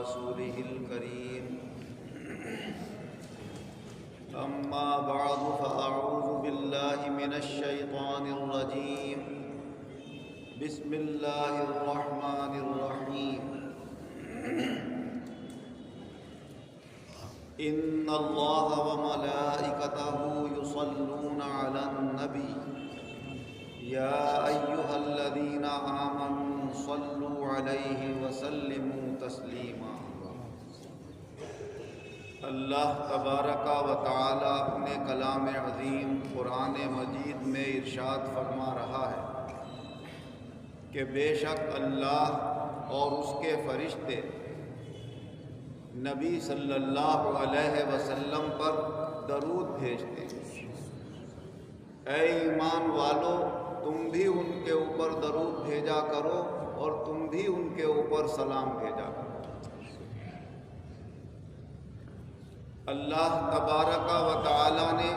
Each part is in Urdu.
رسوله الكريم أما بعد فأعوذ بالله من الشيطان الرجيم بسم الله الرحمن الرحيم إن الله وملائكته يصلون على النبي يا أيها الذين آمنوا صلوا عليه وسلموا تسلیما۔ اللہ تبارک و تعالی اپنے کلام عظیم قرآن مجید میں ارشاد فرما رہا ہے کہ بے شک اللہ اور اس کے فرشتے نبی صلی اللہ علیہ وسلم پر درود بھیجتے ہیں۔ اے ایمان والو، تم بھی ان کے اوپر درود بھیجا کرو اور تم بھی ان کے اوپر سلام بھیجا کرو۔ اللہ تبارک و تعالی نے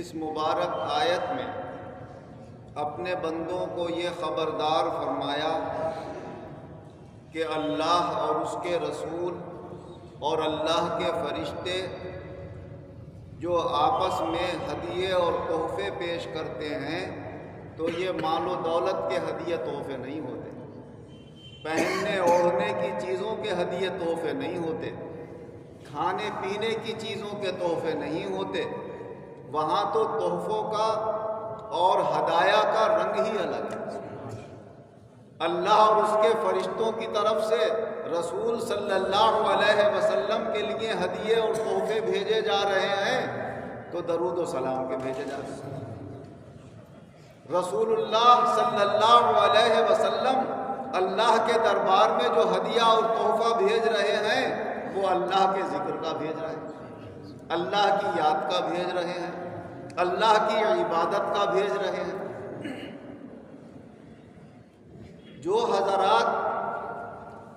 اس مبارک آیت میں اپنے بندوں کو یہ خبردار فرمایا کہ اللہ اور اس کے رسول اور اللہ کے فرشتے جو آپس میں ہدیے اور تحفے پیش کرتے ہیں تو یہ مال و دولت کے ہدیے تحفے نہیں ہوتے، پہننے اوڑھنے کی چیزوں کے ہدیے تحفے نہیں ہوتے، کھانے پینے کی چیزوں کے تحفے نہیں ہوتے۔ وہاں تو تحفوں کا اور ہدایا کا رنگ ہی الگ ہے۔ اللہ اور اس کے فرشتوں کی طرف سے رسول صلی اللہ علیہ وسلم کے لیے ہدیے اور تحفے بھیجے جا رہے ہیں تو درود و سلام کے بھیجے جا رہے ہیں۔ رسول اللہ صلی اللہ علیہ وسلم اللہ کے دربار میں جو ہدیہ اور تحفہ بھیج رہے ہیں وہ اللہ کے ذکر کا بھیج رہے ہیں، اللہ کی یاد کا بھیج رہے ہیں، اللہ کی عبادت کا بھیج رہے ہیں۔ جو حضرات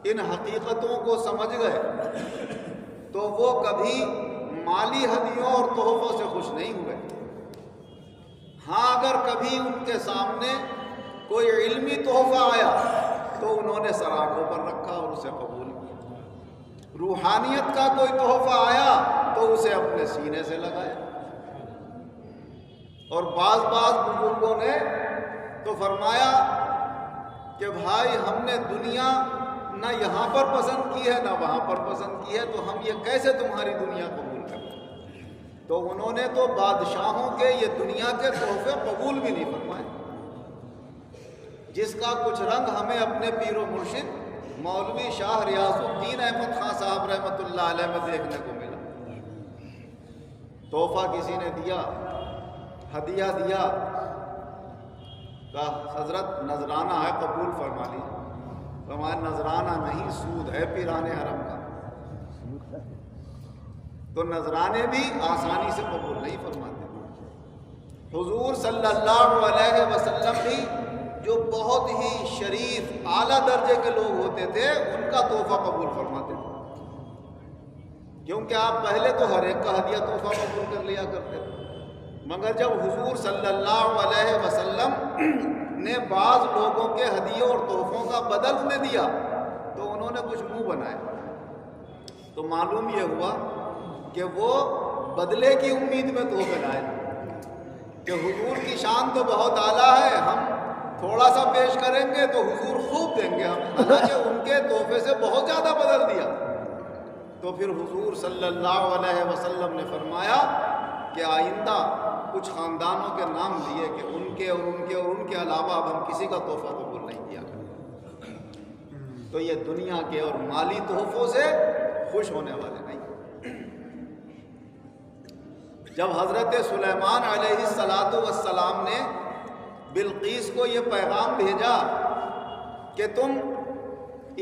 ان حقیقتوں کو سمجھ گئے تو وہ کبھی مالی ہدیوں اور تحفوں سے خوش نہیں ہوئے۔ ہاں، اگر کبھی ان کے سامنے کوئی علمی تحفہ آیا تو انہوں نے سراغوں پر رکھا اور اسے قبول کیا۔ روحانیت کا کوئی تحفہ آیا تو اسے اپنے سینے سے لگایا۔ اور بعض بزرگوں نے تو فرمایا کہ بھائی ہم نے دنیا نہ یہاں پر پسند کی ہے نہ وہاں پر پسند کی ہے، تو ہم یہ کیسے تمہاری دنیا قبول کریں؟ تو انہوں نے تو بادشاہوں کے یہ دنیا کے تحفے قبول بھی نہیں فرمائے، جس کا کچھ رنگ ہمیں اپنے پیر و مرشد مولوی شاہ ریاض الدین احمد خان صاحب رحمۃ اللہ علیہ میں دیکھنے کو ملا۔ تحفہ کسی نے دیا، ہدیہ دیا، کہا حضرت نذرانہ ہے قبول فرما لیجیے۔ فرمایا نذرانہ نہیں، سود ہے پیران حرم کا۔ تو نذرانے بھی آسانی سے قبول نہیں فرماتے۔ حضور صلی اللہ علیہ وسلم بھی جو بہت ہی شریف اعلیٰ درجے کے لوگ ہوتے تھے ان کا تحفہ قبول فرماتے تھے، کیونکہ آپ پہلے تو ہر ایک کا ہدیہ تحفہ قبول کر لیا کرتے تھے، مگر جب حضور صلی اللہ علیہ وسلم نے بعض لوگوں کے ہدیوں اور تحفوں کا بدل انہیں دیا تو انہوں نے کچھ منہ بنایا۔ تو معلوم یہ ہوا کہ وہ بدلے کی امید میں تحفے لائے کہ حضور کی شان تو بہت اعلیٰ ہے، ہم تھوڑا سا پیش کریں گے تو حضور خوب دیں گے ہمیں، حالانکہ ان کے تحفے سے بہت زیادہ بدل دیا۔ تو پھر حضور صلی اللہ علیہ وسلم نے فرمایا کہ آئندہ کچھ خاندانوں کے نام لیے کہ ان کے اور ان کے اور ان کے علاوہ اب ہم کسی کا تحفہ قبول نہیں کیا۔ تو یہ دنیا کے اور مالی تحفوں سے خوش ہونے والے نہیں۔ جب حضرت سلیمان علیہ السلام نے بلقیس کو یہ پیغام بھیجا کہ تم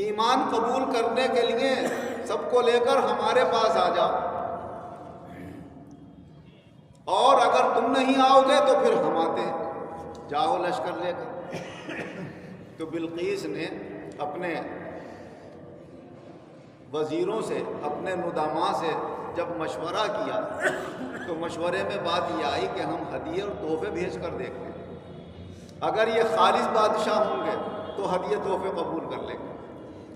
ایمان قبول کرنے کے لیے سب کو لے کر ہمارے پاس آ جاؤ، اور اگر تم نہیں آؤ گے تو پھر ہم آتے ہیں، جاؤ لشکر لے کر۔ تو بلقیس نے اپنے وزیروں سے، اپنے نداماں سے جب مشورہ کیا تو مشورے میں بات یہ آئی کہ ہم ہدیے اور تحفے بھیج کر دیکھتے ہیں، اگر یہ خالص بادشاہ ہوں گے تو ہدیے تحفے قبول کر لیں گے،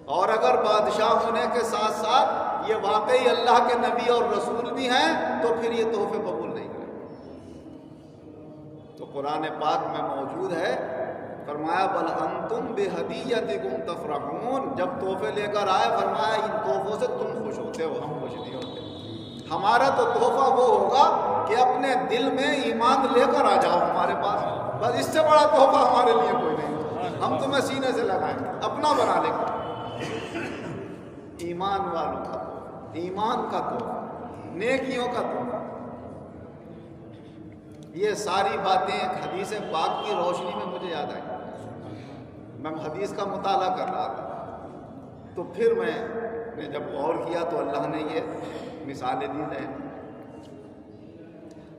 اور اگر بادشاہ ہونے کے ساتھ ساتھ یہ واقعی اللہ کے نبی اور رسول بھی ہیں تو پھر یہ تحفے قبول نہیں کریں۔ تو قرآن پاک میں موجود ہے، فرمایا بل انتم بہدیتکم تفرحون، جب تحفے لے کر آئے فرمایا ان تحفوں سے تم خوش ہوتے ہو، ہم خوش نہیں ہوتے۔ ہمارا تو تحفہ وہ ہوگا کہ اپنے دل میں ایمان لے کر آ جاؤ ہمارے پاس، بس اس سے بڑا تحفہ ہمارے لیے کوئی نہیں، ہم تمہیں سینے سے لگائیں گے، اپنا بنا لیں گے۔ ایمان والوں کا تحفہ، ایمان کا تحفہ، نیکیوں کا تحفہ۔ یہ ساری باتیں ایک حدیث پاک کی روشنی میں مجھے یاد آئی، میں حدیث کا مطالعہ کر رہا تھا تو پھر میں نے جب غور کیا تو اللہ نے یہ مثالیں دی ہیں۔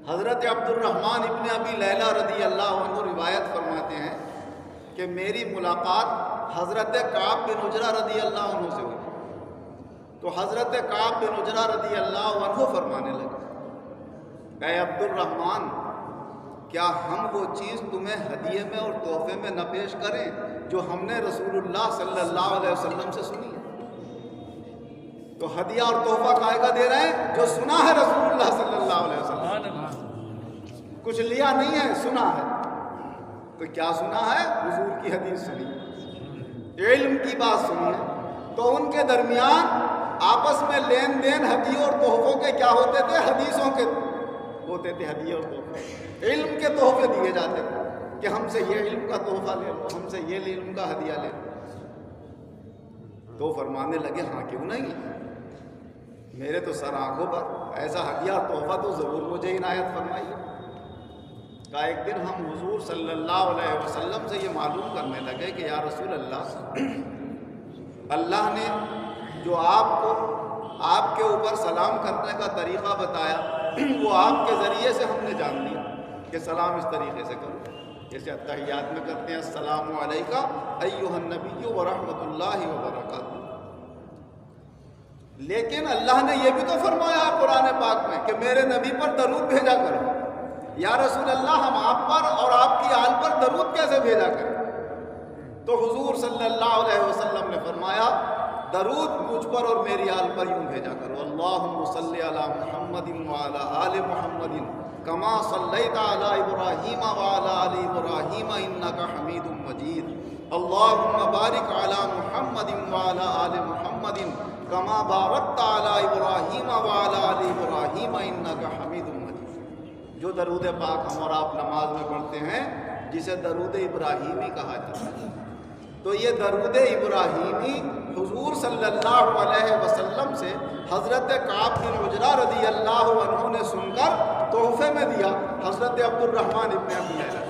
حضرت عبد الرحمن ابن ابی لیلہ رضی اللہ عنہ روایت فرماتے ہیں کہ میری ملاقات حضرت کعب بن عجرہ رضی اللہ عنہ سے ہوئی، تو حضرت کعب بن عجرہ رضی اللہ عنہ فرمانے لگے، اے عبد الرحمن، کیا ہم وہ چیز تمہیں ہدیے میں اور تحفے میں نہ پیش کریں جو ہم نے رسول اللہ صلی اللہ علیہ وسلم سے سنی ہے؟ تو ہدیہ اور تحفہ کائے کا دے رہے ہیں جو سنا ہے رسول اللہ صلی اللہ علیہ وسلم، کچھ لیا نہیں ہے، سنا ہے۔ تو کیا سنا ہے؟ حضور کی حدیث سنی، علم کی بات سنی ہے۔ تو ان کے درمیان آپس میں لین دین ہدیوں اور تحفوں کے کیا ہوتے تھے؟ حدیثوں کے ہوتے تھے ہدیے اور تحفے، علم کے تحفے دیے جاتے کہ ہم سے یہ علم کا تحفہ لے لو، ہم سے یہ علم کا ہدیہ لے لو۔ تو فرمانے لگے ہاں کیوں نہیں، میرے تو سر آنکھوں پر ایسا ہدیہ اور تحفہ تو ضرور مجھے عنایت فرمائیے۔ کہ ایک دن ہم حضور صلی اللہ علیہ وسلم سے یہ معلوم کرنے لگے کہ یا رسول اللہ، اللہ نے جو آپ کو آپ کے اوپر سلام کرنے کا طریقہ بتایا وہ آپ کے ذریعے سے ہم نے جان لیا کہ سلام اس طریقے سے کرو، جیسے اتحیات میں کرتے ہیں السلام علیکہ ایھا النبی ورحمۃ اللہ وبرکاتہ۔ لیکن اللہ نے یہ بھی تو فرمایا ہے قرآن پاک میں کہ میرے نبی پر درود بھیجا کرو۔ یا رسول اللہ، ہم آپ پر اور آپ کی آل پر درود کیسے بھیجا کریں؟ تو حضور صلی اللہ علیہ وسلم نے فرمایا درود مجھ پر اور میری آل پر یوں بھیجا کرو، اللہم صلی علی محمد وعلی آل محمد کما صلیت علی ابراہیم وعلی آل ابراہیم انک حمید مجید، اللہم بارک علی محمد وعلی آل محمد کما بارکت علی ابراہیم وعلی آل ابراہیم انک حمید مجید۔ جو درود پاک ہم اور آپ نماز میں پڑھتے ہیں جسے درود ابراہیمی کہا جاتا ہے، تو یہ درود ابراہیمی حضور صلی اللہ علیہ وسلم سے حضرت کعب بن عجرہ رضی اللہ عنہ نے سن کر تحفے میں دیا حضرت عبد الرحمن ابن ابی لیلہ۔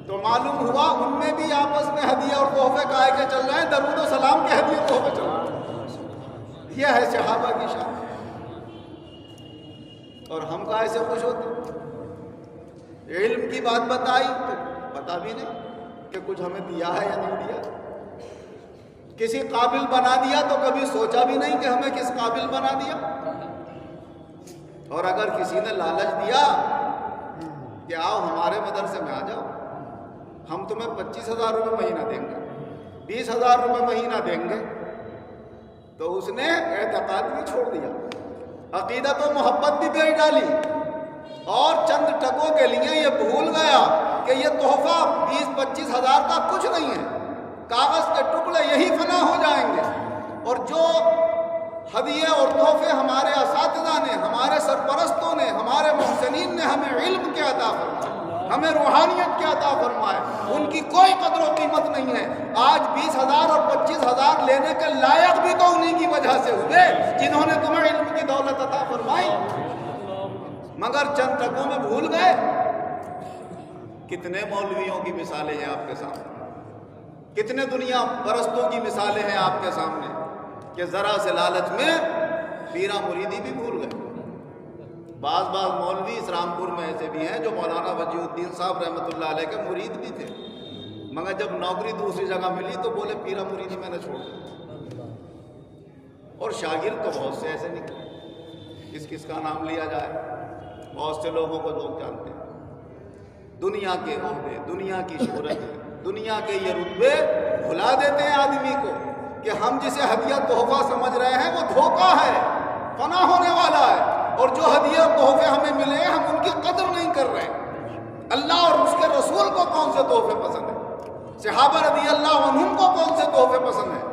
تو معلوم ہوا ان میں بھی آپس میں ہدیہ اور تحفے کائے کے چل رہے ہیں، درود و سلام کے ہدیہ اور تحفے چل رہے ہیں۔ یہ ہے صحابہ کی شان، اور ہم کا ایسے خوش ہوتے ہیں۔ علم کی بات بتائی تو پتا بھی نہیں کہ کچھ ہمیں دیا ہے یا نہیں دیا، کسی قابل بنا دیا تو کبھی سوچا بھی نہیں کہ ہمیں کس قابل بنا دیا۔ اور اگر کسی نے لالچ دیا کہ آؤ ہمارے مدرسے میں آ جاؤ، ہم تمہیں 25,000 روپے مہینہ دیں گے، 20,000 روپے مہینہ دیں گے، تو اس نے اعتقاد بھی چھوڑ دیا، عقیدت و محبت بھی بیچ ڈالی، اور چند ٹکوں کے لیے یہ بھول گیا کہ یہ تحفہ 20-25,000 کا کچھ نہیں ہے، کاغذ کے ٹکڑے یہی فنا ہو جائیں گے۔ اور جو ہدیے اور تحفے ہمارے اساتذہ نے، ہمارے سرپرستوں نے، ہمارے محسنین نے ہمیں علم کے عطا فرمائے، ہمیں روحانیت کے عطا فرمائے، ان کی کوئی قدر و قیمت نہیں ہے۔ آج 20,000 اور 25,000 لینے کے لائق بھی تو انہی کی وجہ سے ہوئے جنہوں نے تمہیں علم کی دولت عطا فرمائی، مگر چند ٹکوں میں بھول گئے۔ کتنے مولویوں کی مثالیں ہیں آپ کے سامنے، کتنے دنیا پرستوں کی مثالیں ہیں آپ کے سامنے کہ ذرا سے لالچ میں پیرا مریدی بھی بھول گئے۔ بعض مولوی اس رامپور میں ایسے بھی ہیں جو مولانا وجیہ الدین صاحب رحمۃ اللہ علیہ کے مرید بھی تھے، مگر جب نوکری دوسری جگہ ملی تو بولے پیرا مریدی میں نے چھوڑ دی۔ اور شاگرد تو بہت سے ایسے نکلے، کس کا نام لیا جائے، بہت سے لوگوں کو لوگ جانتے ہیں، دنیا کے عہدے، دنیا کی شہرت، دنیا کے یہ رتبے بھلا دیتے ہیں آدمی کو کہ ہم جسے ہدیہ تحفہ سمجھ رہے ہیں وہ دھوکہ ہے، فنا ہونے والا ہے، اور جو ہدیہ تحفے ہمیں ملے ہیں ہم ان کی قدر نہیں کر رہے ہیں۔ اللہ اور اس کے رسول کو کون سے تحفے پسند ہیں؟ صحابہ رضی اللہ عنہم کو کون سے تحفے پسند ہیں؟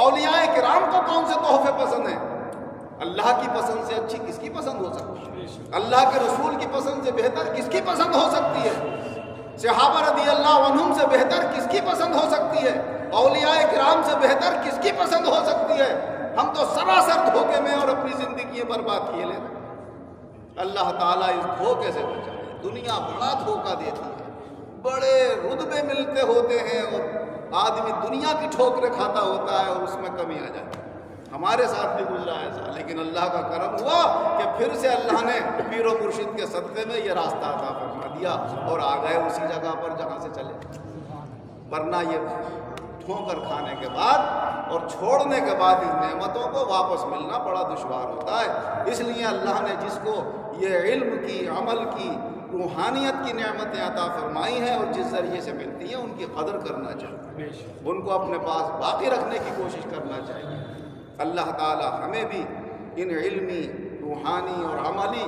اولیاء کرام کو کون سے تحفے پسند ہیں؟ اللہ کی پسند سے اچھی کس کی پسند ہو سکتی ہے؟ اللہ کے رسول کی پسند سے بہتر کس کی پسند ہو سکتی ہے؟ صحابہ رضی اللہ عنہم سے بہتر کس کی پسند ہو سکتی ہے؟ اولیاء کرام سے بہتر کس کی پسند ہو سکتی ہے؟ ہم تو سراسر دھوکے میں اور اپنی زندگی برباد کیے لیتے۔ اللہ تعالیٰ اس دھوکے سے بچائے۔ دنیا بڑا دھوکہ دیتی ہے، بڑے رتبے ملتے ہوتے ہیں اور آدمی دنیا کی ٹھوکریں کھاتا ہوتا ہے اور اس میں کمی آ جاتی ہے۔ ہمارے ساتھ بھی گزرا ایسا، لیکن اللہ کا کرم ہوا کہ پھر سے اللہ نے پیر و مرشد کے صدقے میں یہ راستہ عطا فرما دیا اور آ گئے اسی جگہ پر جہاں سے چلے۔ ورنہ یہ ٹھوکر کھانے کے بعد اور چھوڑنے کے بعد ان نعمتوں کو واپس ملنا بڑا دشوار ہوتا ہے۔ اس لیے اللہ نے جس کو یہ علم کی، عمل کی، روحانیت کی نعمتیں عطا فرمائی ہیں اور جس ذریعے سے ملتی ہیں ان کی قدر کرنا چاہیے، ان کو اپنے پاس باقی رکھنے کی کوشش کرنا چاہیے۔ اللہ تعالی ہمیں بھی ان علمی، روحانی اور عملی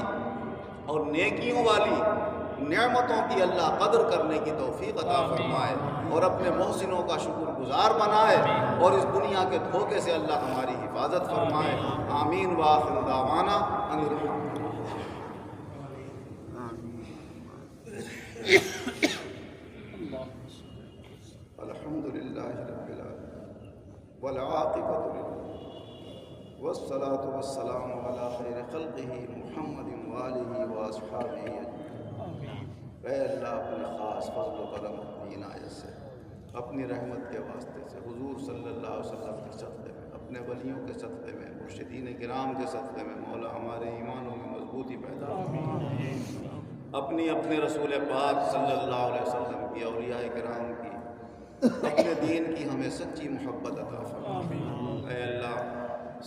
اور نیکیوں والی نعمتوں کی اللہ قدر کرنے کی توفیق عطا فرمائے اور اپنے محسنوں کا شکر گزار بنائے اور اس دنیا کے دھوکے سے اللہ ہماری حفاظت فرمائے۔ آمین وآخر دعوانا ان الحمد للہ رب العالمین والعاقبۃ للمتقین والصلاۃ والسلام علی خیر خلقہ محمد وآلہ واصحابہ اجمعین۔ اے اللہ اپنے خاص فضل و کرم، اپنی عنایت سے، اپنی رحمت کے واسطے سے حضور صلی اللہ علیہ وسلم کے صدقے میں، اپنے ولیوں کے صدقے میں، مرشدین کرام کے صدقے میں مولا ہمارے ایمانوں میں مضبوطی پیدا فرما، اپنے رسول پاک صلی اللہ علیہ وسلم کی، اولیاء کرام کی، اپنے دین کی ہمیں سچی محبت عطا فرما۔ اے اللہ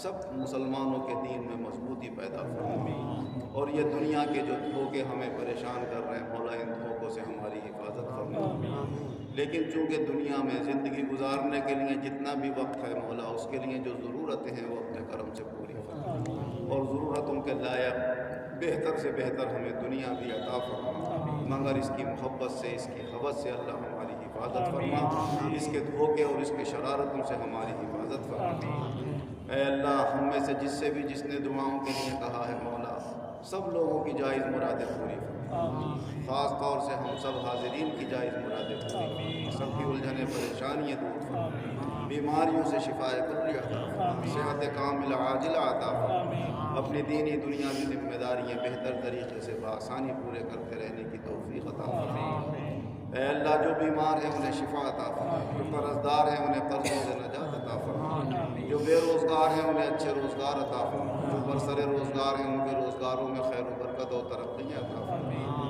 سب مسلمانوں کے دین میں مضبوطی پیدا فرما اور یہ دنیا کے جو دھوکے ہمیں پریشان کر رہے ہیں مولا ان دھوکوں سے ہماری حفاظت فرما۔ لیکن چونکہ دنیا میں زندگی گزارنے کے لیے جتنا بھی وقت ہے مولا اس کے لیے جو ضرورتیں ہیں وہ اپنے کرم سے پوری فرما اور ضرورتوں کے لائق بہتر سے بہتر ہمیں دنیا بھی عطا فرما، مگر اس کی محبت سے، اس کی حوث سے اللہ ہماری حفاظت فرما، اس کے دھوکے اور اس کے شرارتوں سے ہماری حفاظت فرما۔ اے اللہ ہم میں سے جس نے دعاؤں کے لیے کہا ہے مولا سب لوگوں کی جائز مرادیں پوری فرما، خاص طور سے ہم سب حاضرین کی جائز مرادیں پوری فرما، سب کی الجھنیں پریشانیاں دور فرما، بیماریوں سے شفاء کلی عطا فرما، صحت کامل عاجلہ عطا فرما، اپنی دینی دنیاوی ذمہ داریاں بہتر طریقے سے بآسانی پورے کرتے رہنے کی توفیق عطا فرما۔ اے اللہ جو بیمار ہیں انہیں شفا عطا فرما، جو قرض دار ہیں انہیں قرضوں سے نجات عطا فرما، جو بے روزگار ہیں انہیں اچھے روزگار عطا فرما، جو برسر روزگار ہیں ان کے روزگاروں میں خیر و برکت و ترقی عطا فرما۔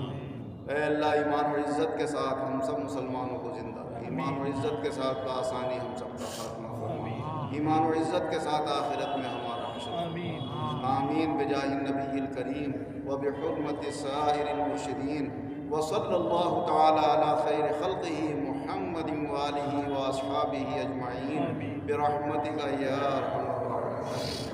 اے اللہ ایمان و عزت کے ساتھ ہم سب مسلمانوں کو زندہ رکھ، ایمان و عزت کے ساتھ بآسانی ہم سب کا خاتمہ فرما، ایمان و عزت کے ساتھ آخرت میں ہمارا حشر فرما۔ آمین بجاہ النبی الکریم و بحرمت سائر المرشدین وصلی اللہ تعالی علی خیر خلقہ محمد وآلہ واصحابہ اجمعین برحمتک یا ارحم الراحمین۔